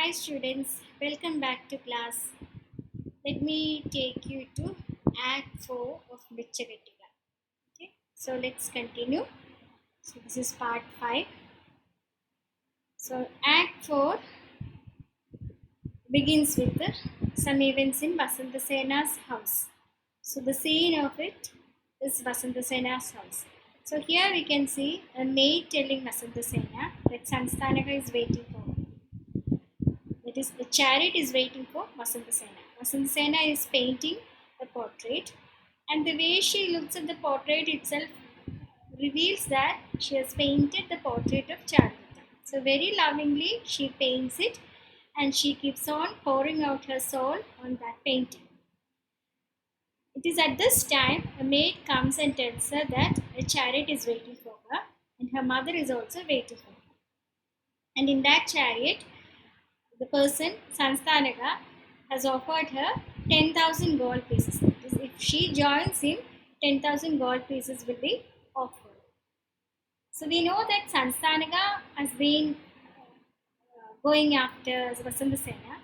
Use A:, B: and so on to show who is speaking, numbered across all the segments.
A: Hi students, welcome back to class. Let me take you to Act 4 of Bichavettiga. Okay, so let's continue. So this is part 5. So Act 4 begins with some events in Vasantasena's house. So the scene of it is Vasantasena's house. So here we can see a maid telling Vasantasena that Sanstanaka is waiting for her. That is, the chariot is waiting for Vasantasena. Vasantasena is painting the portrait, and the way she looks at the portrait itself reveals that she has painted the portrait of Charita. So, very lovingly, she paints it and she keeps on pouring out her soul on that painting. It is at this time a maid comes and tells her that a chariot is waiting for her, and her mother is also waiting for her. And in that chariot, the person, Sansthanaka, has offered her 10,000 gold pieces. That is, if she joins him, 10,000 gold pieces will be offered. So we know that Sansthanaka has been going after Vasantasena.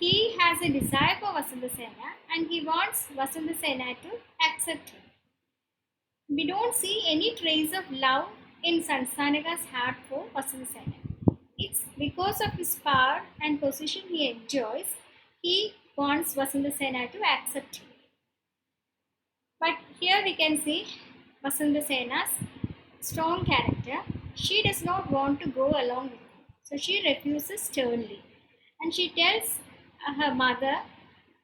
A: He has a desire for Vasantasena and he wants Vasantasena to accept him. We don't see any trace of love in Sansthanaka's heart for Vasantasena. It's because of his power and position he enjoys, he wants Vasantasena to accept him. But here we can see Vasantasena's strong character. She does not want to go along with him. So she refuses sternly. And she tells her mother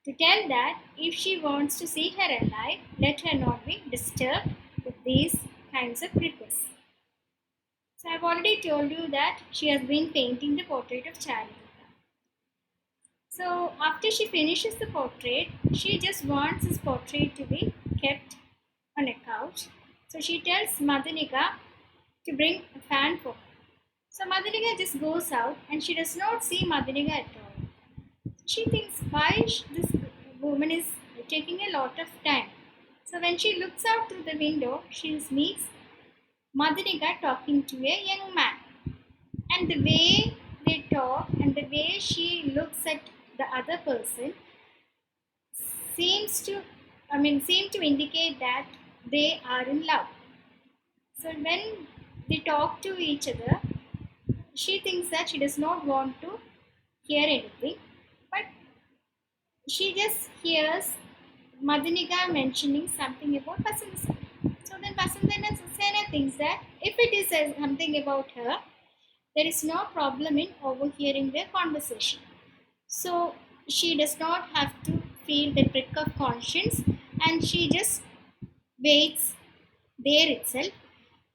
A: to tell that if she wants to see her alive, let her not be disturbed with these kinds of requests. So I've already told you that she has been painting the portrait of Charita. So after she finishes the portrait, she just wants this portrait to be kept on a couch. So she tells Madanika to bring a fan for her. So Madanika just goes out and she does not see Madanika at all. She thinks why this woman is taking a lot of time. So when she looks out through the window, she meets Madanika talking to a young man. And the way they talk and the way she looks at the other person seem to indicate that they are in love. So when they talk to each other, she thinks that she does not want to hear anything, but she just hears Madanika mentioning something about Vasantasena. So then Vasantasena thinks that if it is something about her, there is no problem in overhearing their conversation. So she does not have to feel the prick of conscience and she just waits there itself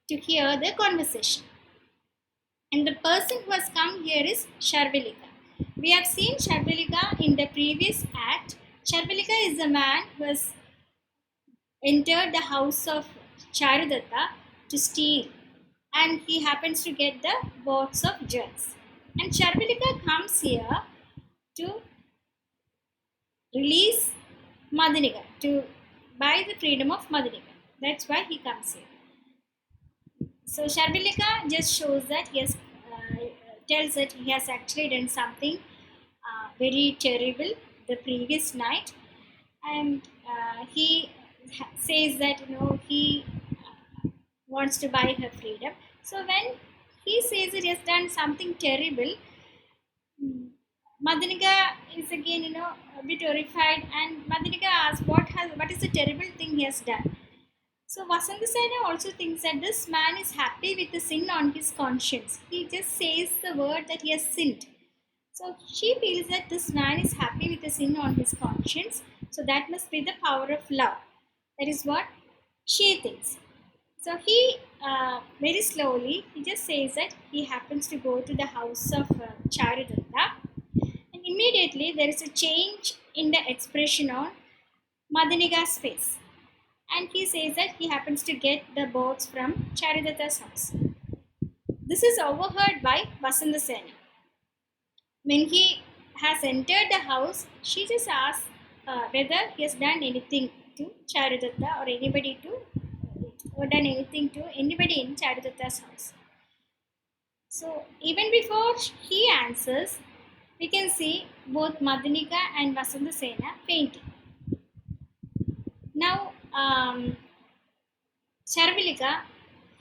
A: to hear the conversation. And the person who has come here is Sharvilika. We have seen Sharvilika in the previous act. Sharvilika is a man who has entered the house of Charudatta to steal, and he happens to get the box of jewels. And Sharvilika comes here to release Madanika, to buy the freedom of Madanika. That's why he comes here. So Sharvilika just shows that he has, tells that he has actually done something very terrible the previous night, and he says that he wants to buy her freedom. So when he says that he has done something terrible, Madanika is again, a bit horrified, and Madanika asks, "What is the terrible thing he has done?" So Vasantasena also thinks that this man is happy with the sin on his conscience. He just says the word that he has sinned. So she feels that this man is happy with the sin on his conscience. So that must be the power of love. That is what she thinks. So he very slowly he just says that he happens to go to the house of Charudatta, and immediately there is a change in the expression on Madanika's face, and he says that he happens to get the box from Charudatta's house. This is overheard by Vasantasena. When he has entered the house, she just asks whether he has done anything to Charudatta or done anything to anybody in Charudatta's house. So even before he answers, we can see both Madhanika and Vasantasena fainting. Now, Charvilika,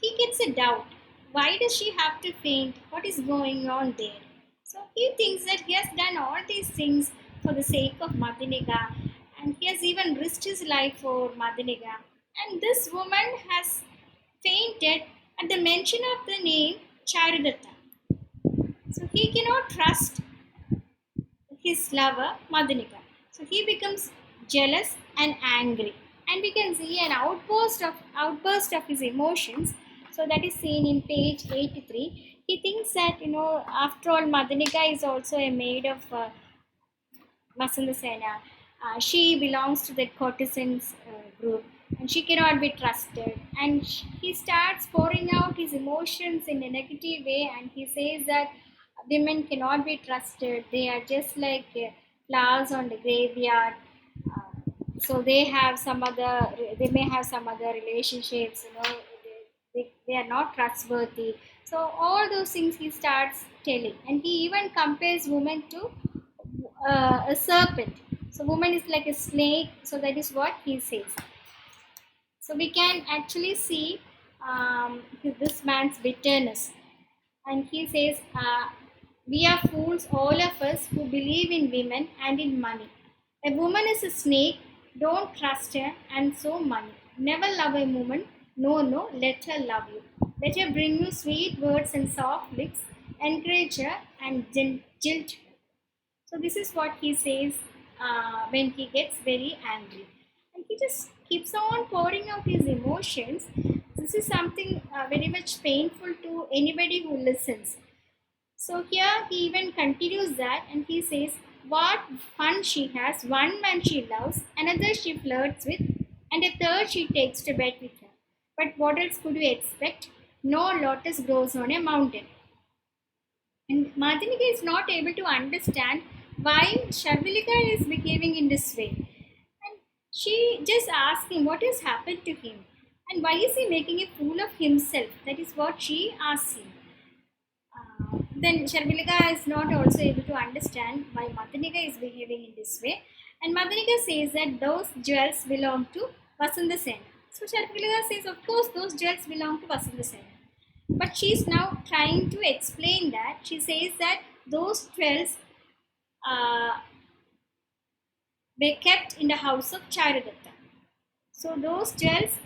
A: he gets a doubt. Why does she have to faint? What is going on there? So he thinks that he has done all these things for the sake of Madhanika, and he has even risked his life for Madhanika. And this woman has fainted at the mention of the name Charudatta. So he cannot trust his lover Madhanika. So he becomes jealous and angry, and we can see an outburst of his emotions. So that is seen in page 83. He thinks that after all, Madhanika is also a maid of Vasantasena. She belongs to the courtesans group, and she cannot be trusted. And he starts pouring out his emotions in a negative way, and he says that women cannot be trusted. They are just like flowers on the graveyard. So they may have some other relationships. They are not trustworthy. So all those things he starts telling, and he even compares women to a serpent. So woman is like a snake. So that is what he says. So we can actually see this man's bitterness, and he says, "We are fools, all of us, who believe in women and in money. A woman is a snake. Don't trust her, and so money. Never love a woman. No, no. Let her love you. Let her bring you sweet words and soft lips. Encourage her and jilt her." So this is what he says when he gets very angry, and he just keeps on pouring out his emotions. This is something very much painful to anybody who listens. So here he even continues that, and he says, "What fun she has! One man she loves, another she flirts with, and a third she takes to bed with her. But what else could you expect? No lotus grows on a mountain." And Madhanika is not able to understand why Sharvilika is behaving in this way. And she just asks him what has happened to him, and why is he making a fool of himself. That is what she asks him. Then Sharvilika is not also able to understand why Madhanika is behaving in this way. And Madhanika says that those jewels belong to Vasantasena. So Sharvilika says, of course, those jewels belong to Vasantasena. But she's now trying to explain that. She says that those jewels were kept in the house of Charudatta. So those jewels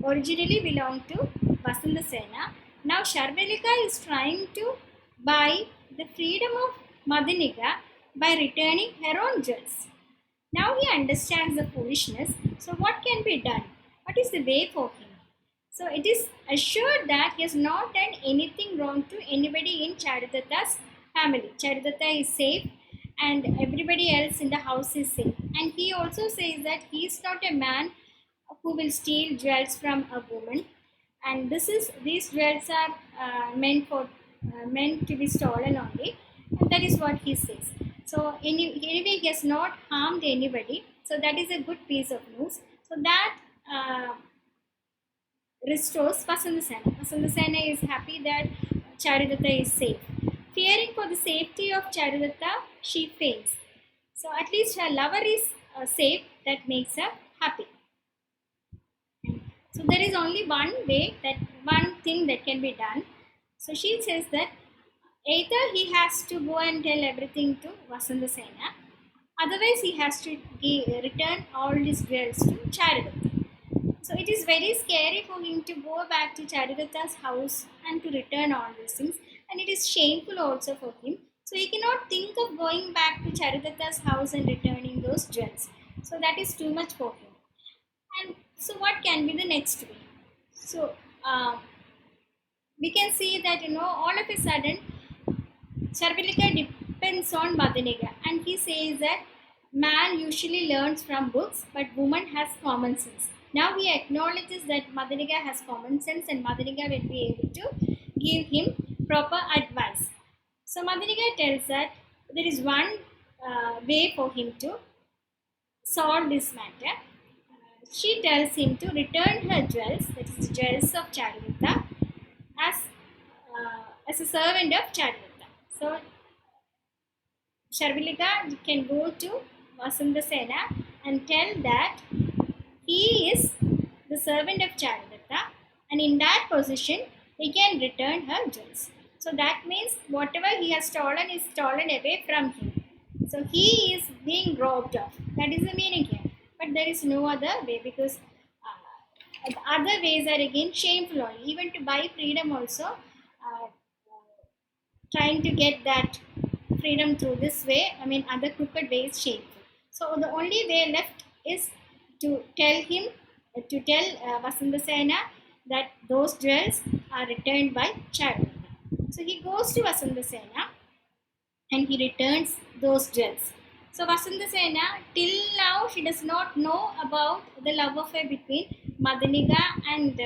A: originally belonged to Vasantasena. Now Sharvilika is trying to buy the freedom of Madhanika by returning her own jewels. Now he understands the foolishness. So what can be done? What is the way for him? So it is assured that he has not done anything wrong to anybody in Charudatta's family. Charudatta is safe, and everybody else in the house is safe. And he also says that he is not a man who will steal jewels from a woman. And these jewels are meant to be stolen only, and that is what he says. So anyway, he has not harmed anybody. So that is a good piece of news. So that restores Vasantasena. Vasantasena is happy that Charudatta is safe. Fearing for the safety of Charudatta, she faints. So at least her lover is safe. That makes her happy. So there is only one thing that can be done. So she says that either he has to go and tell everything to Vasantasena, otherwise he has to return all his jewels to Charudatta. So it is very scary for him to go back to Charudatta's house and to return all these things, and it is shameful also for him. So he cannot think of going back to Charudatta's house and returning those jewels. So that is too much for him. And so what can be the next way? So we can see that all of a sudden Sharvilika depends on Madhanika, and he says that man usually learns from books, but woman has common sense. Now he acknowledges that Madhanika has common sense, and Madhanika will be able to give him proper advice. So Madhanika tells that there is one way for him to solve this matter. She tells him to return her jewels, that is the jewels of Charudatta, as a servant of Charudatta. So Sharvilika can go to Vasantasena and tell that he is the servant of Charadatta, and in that position he can return her jewels. So that means whatever he has stolen is stolen away from him. So he is being robbed of. That is the meaning here. But there is no other way, because the other ways are again shameful only. Even to buy freedom also, trying to get that freedom through this way, I mean other crooked way is shameful. So the only way left is to tell him, to tell Vasantasena that those jewels are returned by Charadatta. So he goes to Vasantasena and he returns those jewels. So Vasantasena, till now she does not know about the love affair between Madaniga and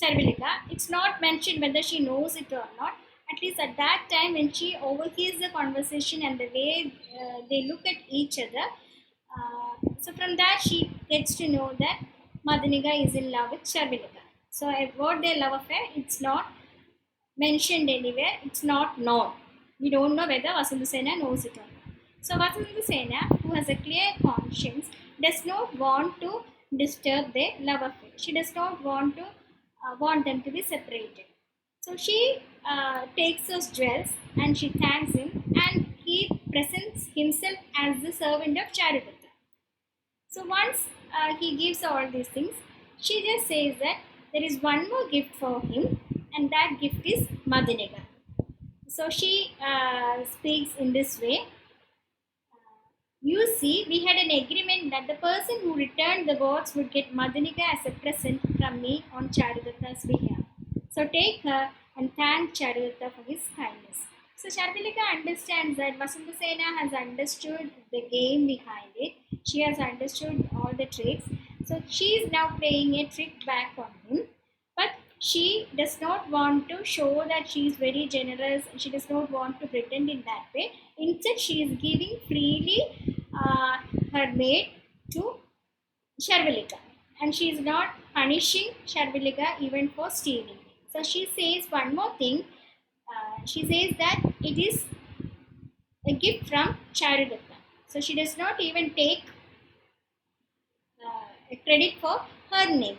A: Charvilika. It's not mentioned whether she knows it or not. At least at that time, when she overhears the conversation and the way they look at each other, so from that she gets to know that Madaniga is in love with Charvilika. So about their love affair, it's not mentioned anywhere. It's not known. We don't know whether Vasantasena knows it or not. So Vasantasena, who has a clear conscience, does not want to disturb their love affair. She does not want to want them to be separated. So she takes those jewels and she thanks him, and he presents himself as the servant of Charadatta. So once he gives all these things, she just says that there is one more gift for him, and that gift is Madaniga. So she speaks in this way. You see, we had an agreement that the person who returned the gods would get Madaniga as a present from me on Charadatta's behalf. So take her and thank Charadatta for his kindness. So Charvilika understands that Vasantasena has understood the game behind it. She has understood all the tricks. So she is now playing a trick back on him. But she does not want to show that she is very generous. She does not want to pretend in that way. Instead, she is giving freely her maid to Sharvilika, and she is not punishing Sharvilika even for stealing. So she says one more thing. She says that it is a gift from Charadatta. So she does not even take credit for her name.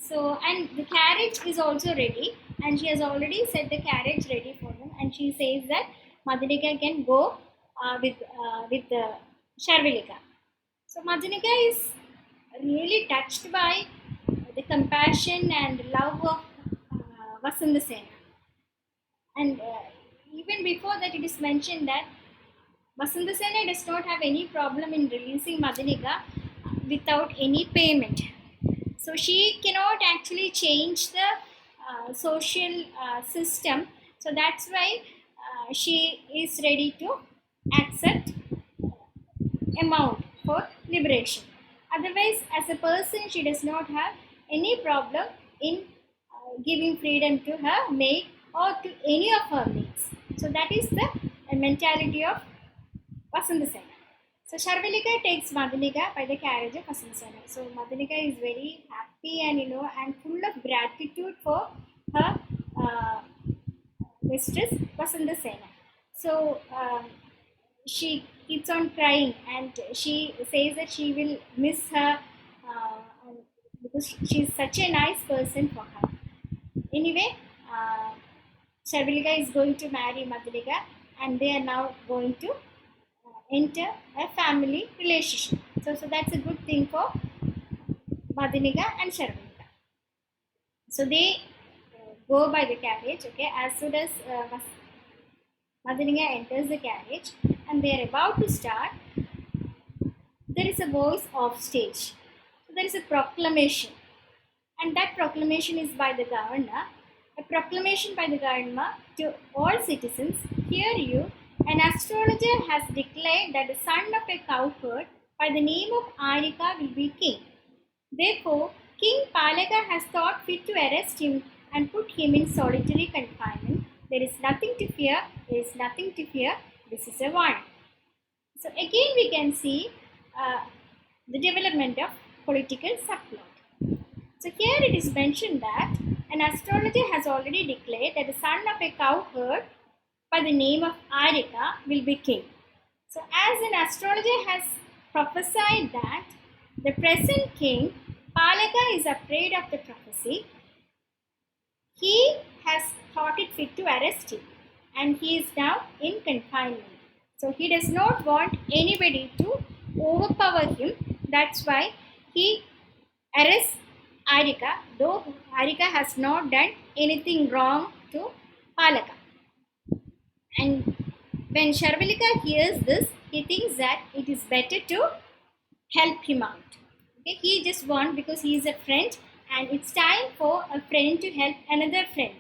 A: So, and the carriage is also ready, and she has already set the carriage ready for them, and she says that Madhanika can go with the Sharvilika. So Madhanika is really touched by the compassion and love of Vasantasena. And even before that, it is mentioned that Vasantasena does not have any problem in releasing Madhanika without any payment. So she cannot actually change the social system. So that's why she is ready to accept amount for liberation. Otherwise, as a person, she does not have any problem in giving freedom to her maid or to any of her maids. So that is the mentality of Vasantasena. So Sharvilika takes Madhanika by the carriage of Vasantasena. So Madhanika is very happy and and full of gratitude for her mistress Vasantasena. So she keeps on crying, and she says that she will miss her because she is such a nice person for her. Anyway, Sharvilika is going to marry Madhanika, and they are now going to enter a family relationship. So that's a good thing for Madhanika and Sharvilika. So they go by the carriage. Okay, as soon as Madhanika enters the carriage and they are about to start, there is a voice off stage. So there is a proclamation, and that proclamation is by the governor. A proclamation by the governor to all citizens. Hear you, an astrologer has declared that the son of a cowherd by the name of Arika will be king. Therefore, King Palaka has thought fit to arrest him and put him in solitary confinement. There is nothing to fear. There is nothing to fear. This is a warning. So again, we can see the development of political subplot. So here it is mentioned that an astrologer has already declared that the son of a cowherd by the name of Arika will be king. So, as an astrologer has prophesied that the present king, Palaka, is afraid of the prophecy, he has thought it fit to arrest him and he is now in confinement. So, he does not want anybody to overpower him. That's why he arrests Arika, though Arika has not done anything wrong to Palaka. And when Sharvilika hears this, he thinks that it is better to help him out. Okay, he just wants, because he is a friend and it's time for a friend to help another friend.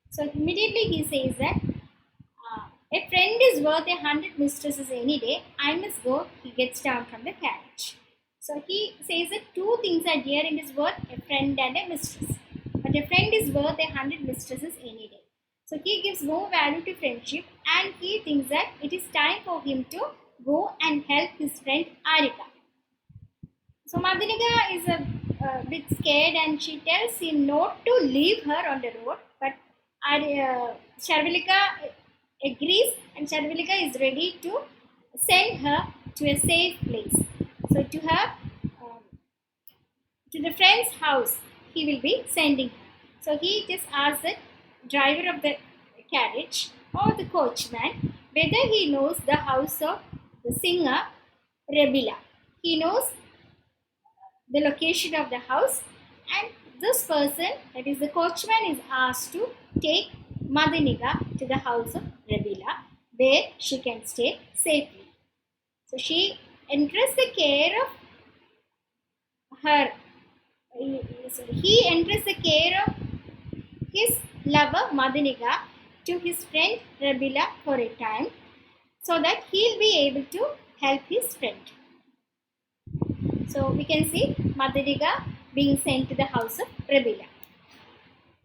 A: So immediately he says that a friend is worth 100 mistresses any day. I must go. He gets down from the carriage. So he says that two things are dear in his worth, a friend and a mistress. But a friend is worth 100 mistresses any day. So he gives more value to friendship and he thinks that it is time for him to go and help his friend Arika. So Madaniga is a bit scared and she tells him not to leave her on the road, but Sharvilika agrees and Sharvilika is ready to send her to a safe place. So to her, to the friend's house, he will be sending her. So he just asks the driver of the carriage or the coachman whether he knows the house of the singer Rebila. He knows the location of the house, and this person, that is the coachman, is asked to take Madaniga to the house of Rebila where she can stay safely. So she entrusts the care of her, he entrusts the care of his lover Madaniga to his friend Rebila for a time so that he'll be able to help his friend. So we can see Madaniga being sent to the house of Rebila.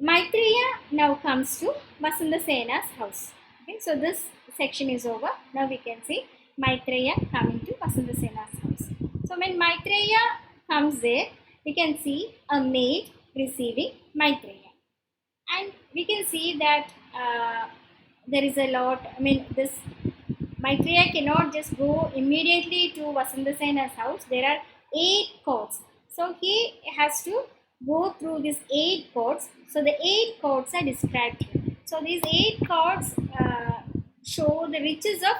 A: Maitreya now comes to Vasantasena's house. Okay, so this section is over. Now we can see Maitreya coming to Vasantasena's house. So when Maitreya comes there, we can see a maid receiving Maitreya. And we can see that there is a lot, this Maitreya cannot just go immediately to Vasantasena's house. There are 8 courts. So he has to go through these 8 courts. So the 8 courts are described here. So these 8 courts show the riches of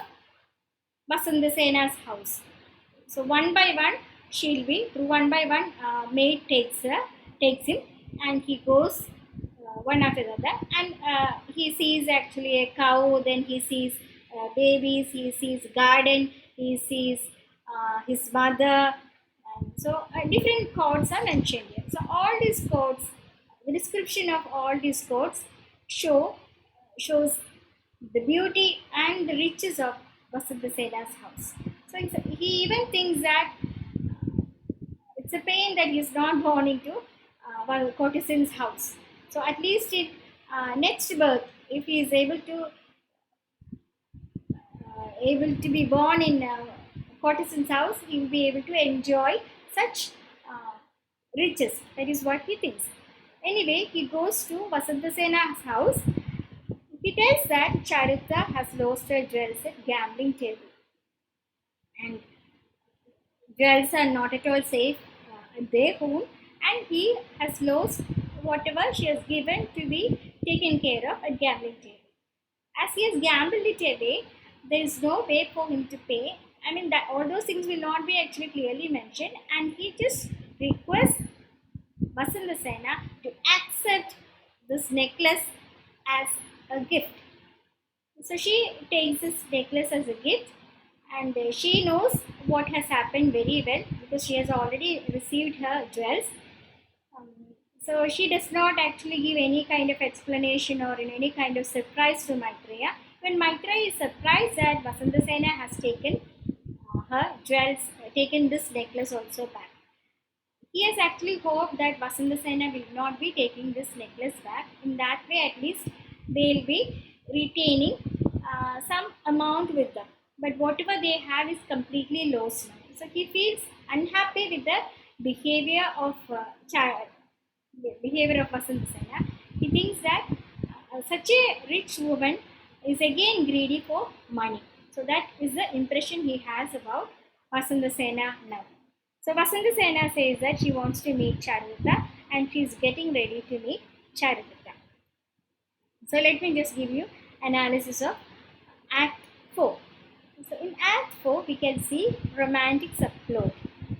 A: Vasantasena's house. So one by one, she'll be through one by one. Maid takes him, and he goes one after the other, and he sees actually a cow. Then he sees babies. He sees garden. He sees his mother. So different courts are mentioned here. So all these courts, the description of all these courts shows the beauty and the riches of Vasantasena's house. So he even thinks that it's a pain that he is not born into one courtesan's house. So at least in next birth, if he is able to be born in courtesan's house, he will be able to enjoy such riches. That is what he thinks. Anyway, he goes to Vasantasena's house. He tells that Charita has lost her jewels at gambling table, and jewels are not at all safe at their home, and he has lost whatever she has given to be taken care of at gambling table. As he has gambled it away, there is no way for him to pay. That all those things will not be actually clearly mentioned, and he just requests Vasantasena to accept this necklace as a gift. So she takes this necklace as a gift, and she knows what has happened very well because she has already received her jewels. So she does not actually give any kind of explanation or in any kind of surprise to Maitreya. When Maitreya is surprised that Vasantasena has taken her jewels, taken this necklace also back. He has actually hoped that Vasantasena will not be taking this necklace back. In that way, at least they will be retaining some amount with them. But whatever they have is completely lost now. So he feels unhappy with the behavior of Vasantasena. He thinks that such a rich woman is again greedy for money. So that is the impression he has about Vasanthasena now. So Vasanthasena says that she wants to meet Charulata and she is getting ready to meet Charulata. So let me just give you analysis of Act 4. So in Act 4 we can see romantic subplot.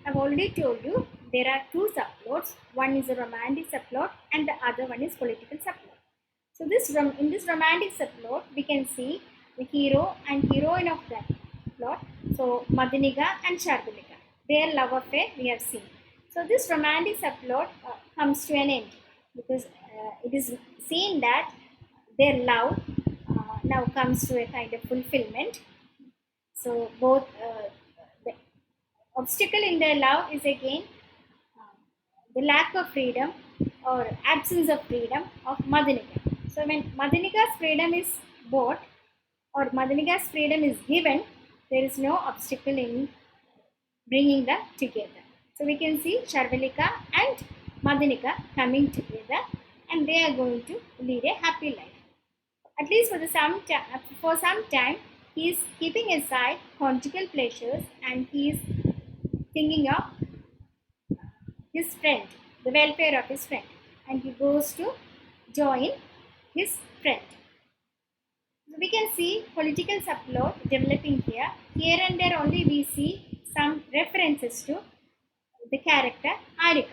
A: I've already told you there are two subplots. One is a romantic subplot and the other one is political subplot. So in this romantic subplot we can see the hero and heroine of that plot. So Madaniga and Charulika. Their love affair we have seen. So this romantic subplot comes to an end because it is seen that their love now comes to a kind of fulfillment. So both the obstacle in their love is again the lack of freedom or absence of freedom of Madaniga. So when Madanika's freedom is bought or Madanika's freedom is given, there is no obstacle in bringing them together. So we can see Charulika and Madanika coming together and they are going to lead a happy life. At least for some time, he is keeping aside conjugal pleasures and he is thinking of his friend, the welfare of his friend, and he goes to join his friend. So we can see political subplot developing here. Here and there only we see some references to the character Arika.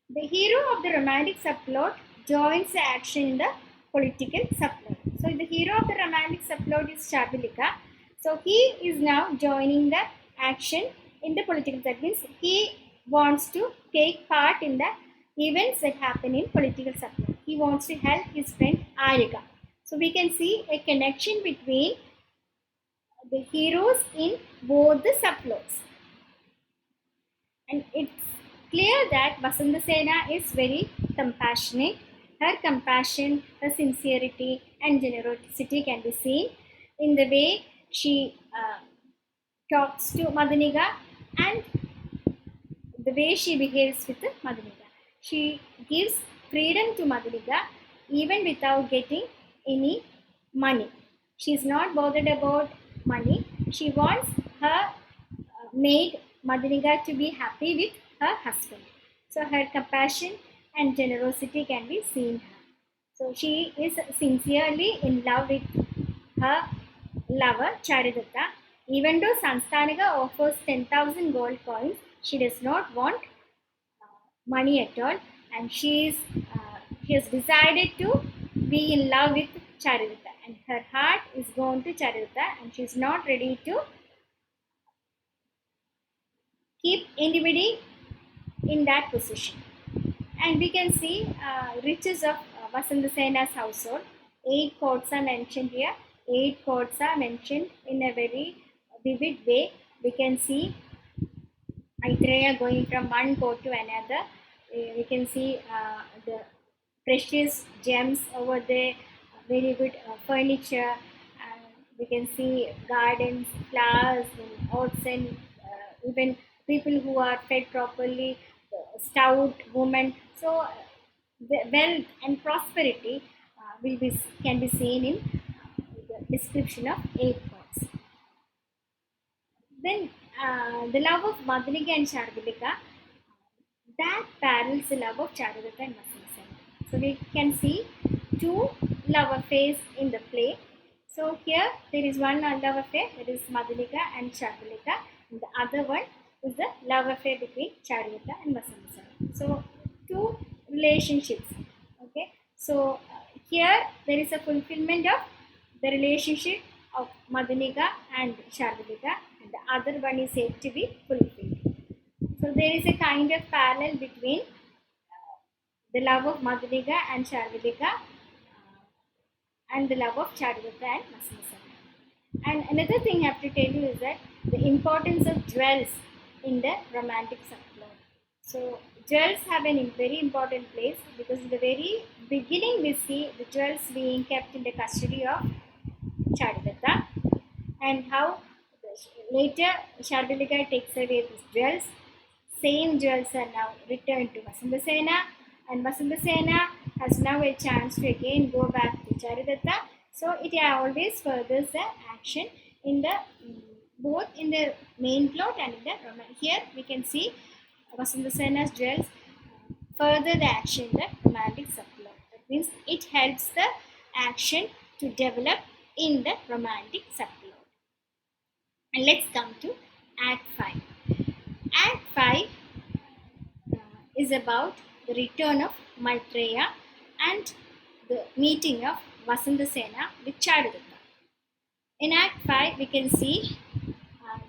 A: The hero of the romantic subplot joins the action in the political subplot. So the hero of the romantic subplot is Charulika. So he is now joining the action in the political. That means he wants to take part in the events that happen in political subplot. He wants to help his friend Arika. So we can see a connection between the heroes in both the subplots. And it's clear that Vasanthasena is very compassionate. Her compassion, her sincerity and generosity can be seen in the way she talks to Madaniga and the way she behaves with Madaniga. She gives freedom to Madaniga even without getting any money. She is not bothered about money. She wants her maid Madaniga to be happy with her husband. So her compassion and generosity can be seen here. So she is sincerely in love with her lover Charulata. Even though Sansthanika offers 10,000 gold coins, she does not want money at all, and she has decided to be in love with Charulata, and her heart is gone to Charulata, and she is not ready to keep anybody in that position. And we can see riches of Vasantasena's household. 8 courts are mentioned here. 8 courts are mentioned in a very vivid way. We can see Maitreya going from one court to another. We can see the precious gems over there, very good furniture. We can see gardens, flowers, and oats, and even people who are fed properly, stout women. So the wealth and prosperity can be seen in the description of 8 gods. Then the love of Madaniga and Charulika, that parallels the love of Charulata and Vasanthasena. So we can see 2 love affairs in the play. So here there is one love affair, that is Madaniga and Charulika, and the other one is the love affair between Charulata and Vasanthasena. So 2 relationships. Okay. So here there is a fulfillment of the relationship of Madaniga and Charulika, and the other one is said to be fulfilled. So there is a kind of parallel between the love of Madaniga and Charulika and the love of Charulata and Vasanthasena. And another thing I have to tell you is that the importance of jewels in the romantic subplot. So jewels have a very important place because in the very beginning we see the jewels being kept in the custody of Charulata, and how later Charulika takes away these jewels. Same jewels are now returned to Vasanthasena, and Vasanthasena has now a chance to again go back to Charulata. So it always furthers the action in the both in the main plot and in the romance. Here we can see Vasantasena's duels further the action in the romantic subplot. That means it helps the action to develop in the romantic subplot. And let's come to Act 5. Act 5 is about the return of Maitreya and the meeting of Vasantasena with Charudatta. In Act 5, we can see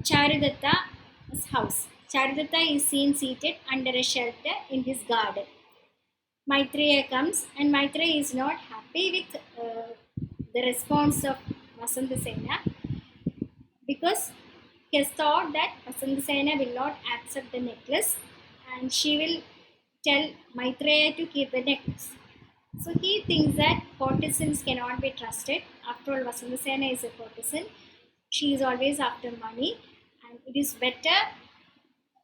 A: Charudatta's house. Charudatta is seen seated under a shelter in his garden. Maitreya comes, and Maitreya is not happy with the response of Vasantasena because he has thought that Vasantasena will not accept the necklace and she will tell Maitreya to keep the necklace. So he thinks that courtesans cannot be trusted. After all, Vasantasena is a courtesan. She is always after money, and it is better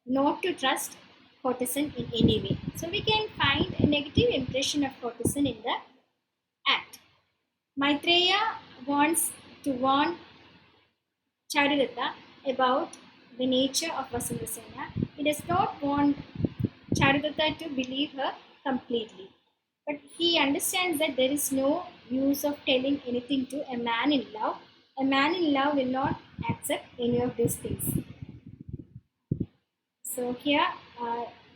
A: not to trust courtesan in any way. So we can find a negative impression of courtesan in the act. Maitreya wants to warn Charudatta about the nature of Vasantasena. He does not want Charudatta to believe her completely. But he understands that there is no use of telling anything to a man in love. A man in love will not accept any of these things. So here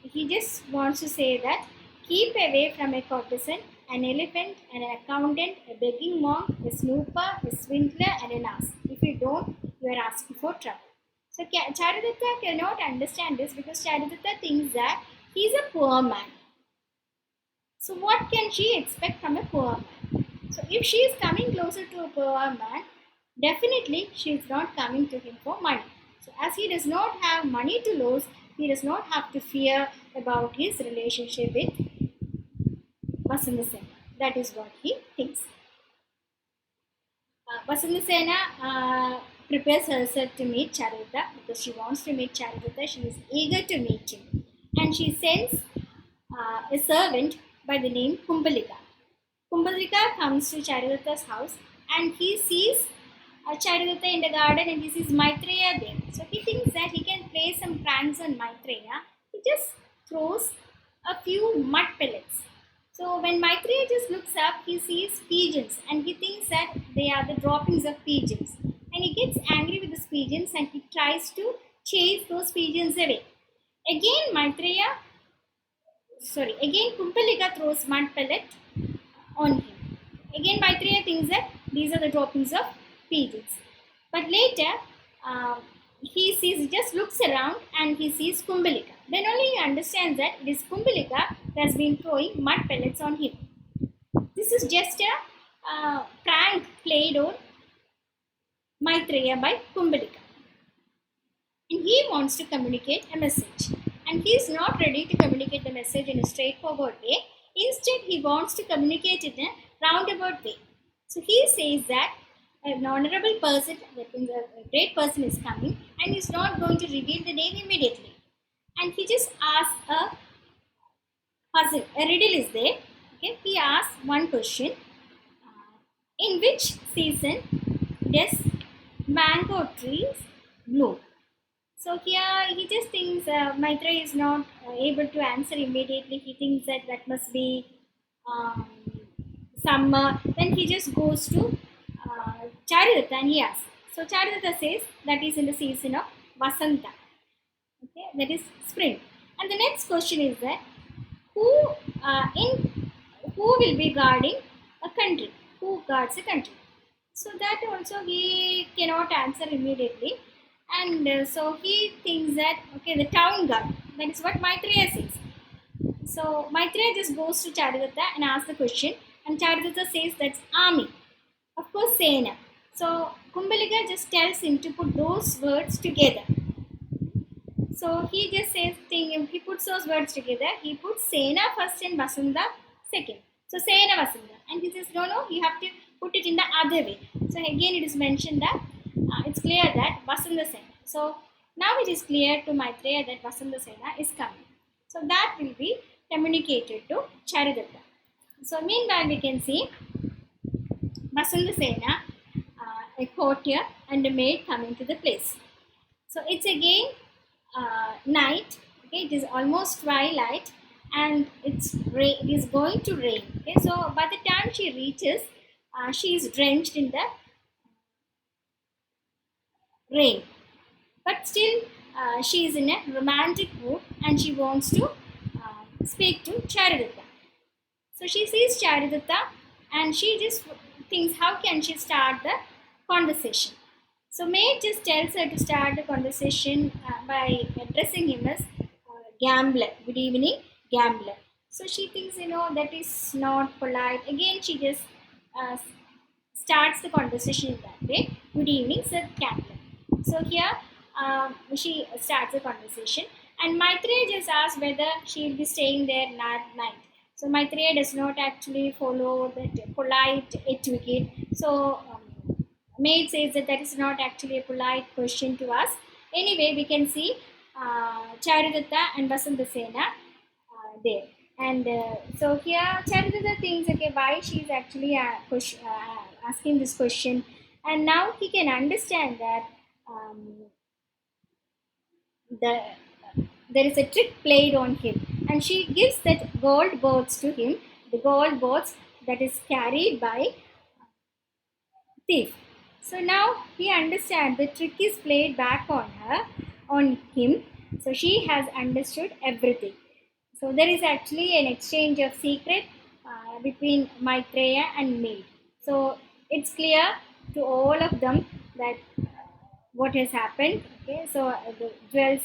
A: he just wants to say that keep away from a courtesan, an elephant, an accountant, a begging monk, a snooper, a swindler, and an ass. If you don't, you are asking for trouble. So Charudatta cannot understand this because Charudatta thinks that he is a poor man. So what can she expect from a poor man? So if she is coming closer to a poor man, definitely she is not coming to him for money. So as he does not have money to lose, he does not have to fear about his relationship with Vasantasena. That is what he thinks. Vasantasena prepares herself to meet Charudatta because she wants to meet Charudatta. She is eager to meet him. And she sends a servant by the name Kumbhalika. Kumbhalika comes to Charudatta's house and he sees Charudatta in the garden and he sees Maitreya there. So he thinks that he can play some pranks on Maitreya. He just throws a few mud pellets. So when Maitreya just looks up, he sees pigeons and he thinks that they are the droppings of pigeons. And he gets angry with these pigeons and he tries to chase those pigeons away. Again Kumbhalika throws mud pellet on him. Again Maitreya thinks that these are the droppings of pigeons. But later he just looks around and he sees Kumbhalika. Then only he understands that it is Kumbhalika that has been throwing mud pellets on him. This is just a prank played on Maitreya by Kumbhalika. And he wants to communicate a message. And he is not ready to communicate the message in a straightforward way. Instead, he wants to communicate it in a roundabout way. So he says that an honorable person, that means a great person is coming and he's not going to reveal the name immediately. And he just asks a puzzle, a riddle is there. Okay? He asks one question. In which season does mango trees bloom? So here he just thinks Maitreya is not able to answer immediately. He thinks that must be summer. Then he just goes to Charudatta and he asks. So Charudatta says that is in the season of Vasanta. Okay, that is spring. And the next question is that who will be guarding a country? Who guards a country? So that also he cannot answer immediately. And so he thinks that, okay, the town guard. That is what Maitreya says. So Maitreya just goes to Charudatta and asks the question. And Charudatta says that's army. Of course, Sena. So Kumbhalika just tells him to put those words together. So he just says, he puts those words together. He puts Sena first and Vasanta second. So Sena Vasanta. And he says, no, you have to put it in the other way. So again it is mentioned that it's clear that Vasantasena. So now it is clear to Maitreya that Vasantasena is coming. So that will be communicated to Charudatta. So meanwhile we can see Vasantasena, a courtier and a maid coming to the place. So it's again night. Okay, it is almost twilight, and it is going to rain. Okay, so by the time she reaches, she is drenched in the rain, but still she is in a romantic mood and she wants to speak to Charadatta. So she sees Charadatta and she just thinks how can she start the conversation. So May just tells her to start the conversation by addressing him as gambler. Good evening, gambler. So she thinks, that is not polite. Again, she just uh, starts the conversation in that way. Good evening, Sir Gambler. So here she starts the conversation, and Maitreya just asks whether she will be staying there that night. So Maitreya does not actually follow that polite etiquette. So maid says that is not actually a polite question to us. Anyway, we can see Charadatta and Vasantasena there. And so here Charadatta thinks, okay, why she is actually asking this question. And now he can understand that the there is a trick played on him, and she gives that gold boats to him, the gold boats that is carried by thief. So now he understands the trick is played back on her, on him. So she has understood everything. So there is actually an exchange of secret between Maitreya and maid. So it's clear to all of them that what has happened. Okay, so the jewels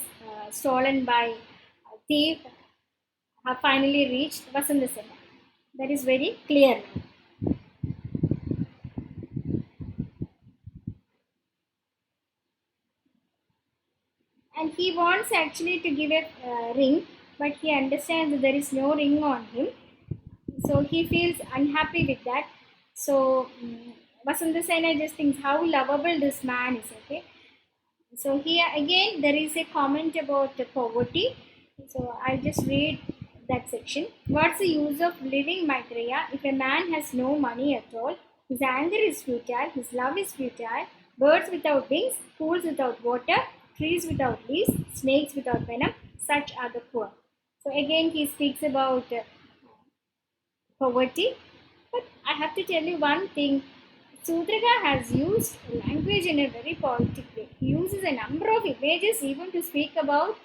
A: stolen by a thief have finally reached Vasantasena. That is very clear. And he wants actually to give a ring, but he understands that there is no ring on him, so he feels unhappy with that. So Vasantasena just thinks how lovable this man is. Okay, so here again there is a comment about the poverty. So I just read that section. What's the use of living, Maitreya, if a man has no money at all? His anger is futile, his love is futile. Birds without wings, pools without water, trees without leaves, snakes without venom, such are the poor. So again he speaks about poverty. But I have to tell you one thing. Sudraga has used language in a very poetic way. He uses a number of images even to speak about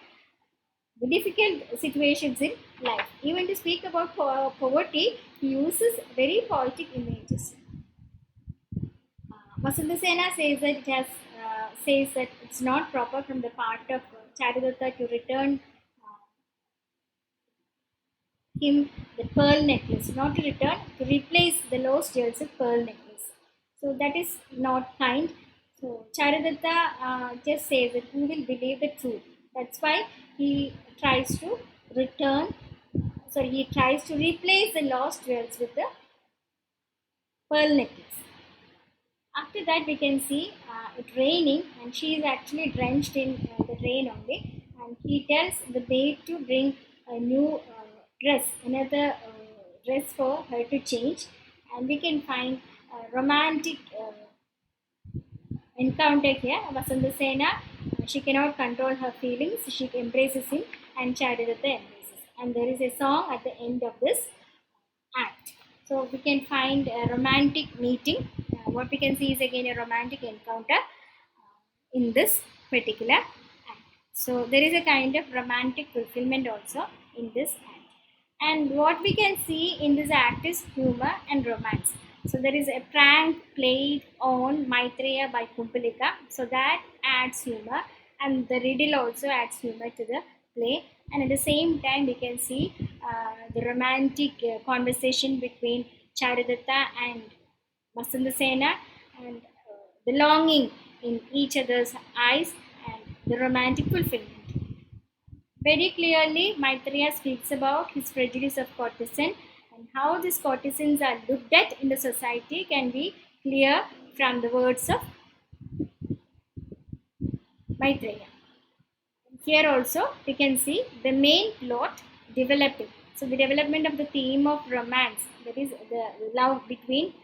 A: the difficult situations in life. Even to speak about poverty, he uses very poetic images. Vasantasena says that it's not proper from the part of Charadatta to return him the pearl necklace, not to return, to replace the lost jewels with pearl necklace. So that is not kind. So Charadatta just says that who will believe the truth. That's why he tries to return, he tries to replace the lost jewels with the pearl necklace. After that, we can see it raining, and she is actually drenched in the rain only. And he tells the maid to bring a new dress, another dress for her to change. And we can find a romantic encounter here. Vasantasena, she cannot control her feelings. She embraces him, and Charadatta embraces. And there is a song at the end of this act. So we can find a romantic meeting. What we can see is again a romantic encounter in this particular act. So there is a kind of romantic fulfillment also in this act. And what we can see in this act is humor and romance. So there is a prank played on Maitreya by Kumpalika. So that adds humor, and the riddle also adds humor to the play. And at the same time, we can see the romantic conversation between Charadatta and Vasantasena, and the longing in each other's eyes, and the romantic fulfillment. Very clearly, Maitreya speaks about his prejudice of courtesan, and how these courtesans are looked at in the society can be clear from the words of Maitreya. Here also we can see the main plot developing. So the development of the theme of romance, that is the love between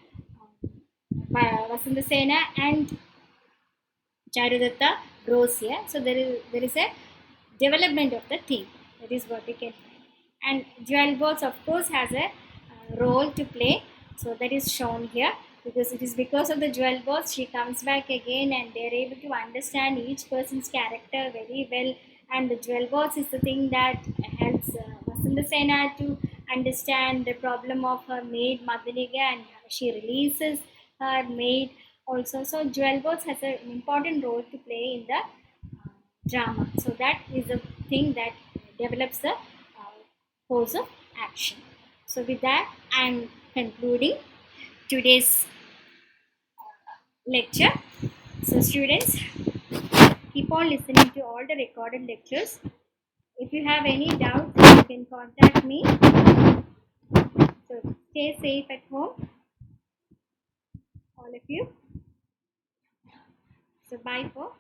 A: Vasantasena and Charudatta grows here. So there is a development of the theme. That is what we can find. And Jewel Boss, of course, has a role to play. So that is shown here, because it is because of the Jewel Boss she comes back again, and they are able to understand each person's character very well. And the Jewel Boss is the thing that helps Vasantasena to understand the problem of her maid Madaniga, and she releases her maid also. So Jewel Boss has an important role to play in the drama. So that is the thing that develops the course of action. So with that, I am concluding today's lecture. So students, keep on listening to all the recorded lectures. If you have any doubts, you can contact me. So stay safe at home, all of you. So bye for